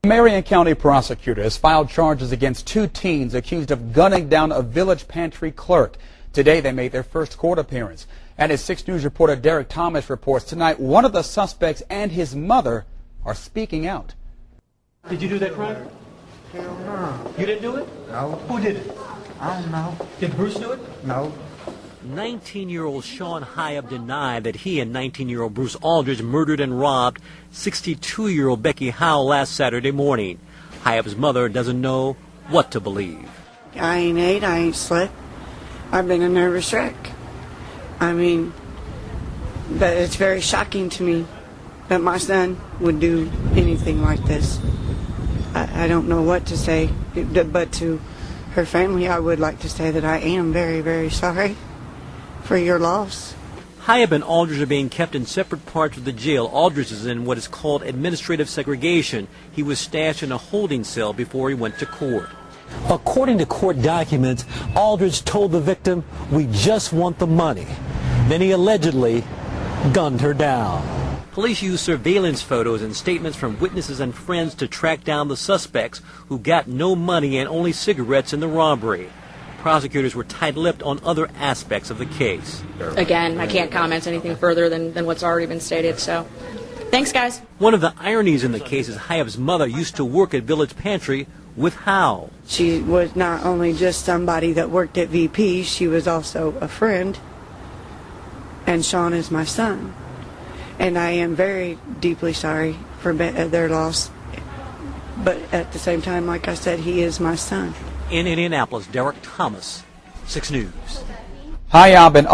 Marion County prosecutor has filed charges against two teens accused of gunning down a Village Pantry clerk. Today they made their first court appearance. And as 6 News reporter Derek Thomas reports tonight, one of the suspects and his mother are speaking out. Did you do that crime? Hell no. You didn't do it? No. Who did it? I don't know. Did Bruce do it? No. 19-year-old Sean Hyab denied that he and 19-year-old Bruce Aldridge murdered and robbed 62-year-old Becky Howell last Saturday morning. Hyab's mother doesn't know what to believe. I ain't ate, I ain't slept. I've been a nervous wreck. I mean, but it's very shocking to me that my son would do anything like this. I don't know what to say, but to her family, I would like to say that I am very, very sorry for your loss. Hyab and Aldridge are being kept in separate parts of the jail. Aldridge is in what is called administrative segregation. He was stashed in a holding cell before he went to court. According to court documents, Aldridge told the victim, "We just want the money." Then he allegedly gunned her down. Police used surveillance photos and statements from witnesses and friends to track down the suspects who got no money and only cigarettes in the robbery. Prosecutors were tight-lipped on other aspects of the case. Again, I can't comment anything further than what's already been stated, so thanks, guys. One of the ironies in the case is Hyab's mother used to work at Village Pantry with Howell. She was not only just somebody that worked at VP, she was also a friend. And Sean is my son. And I am very deeply sorry for their loss. But at the same time, like I said, he is my son. In Indianapolis, Derek Thomas, 6 News. Hyab and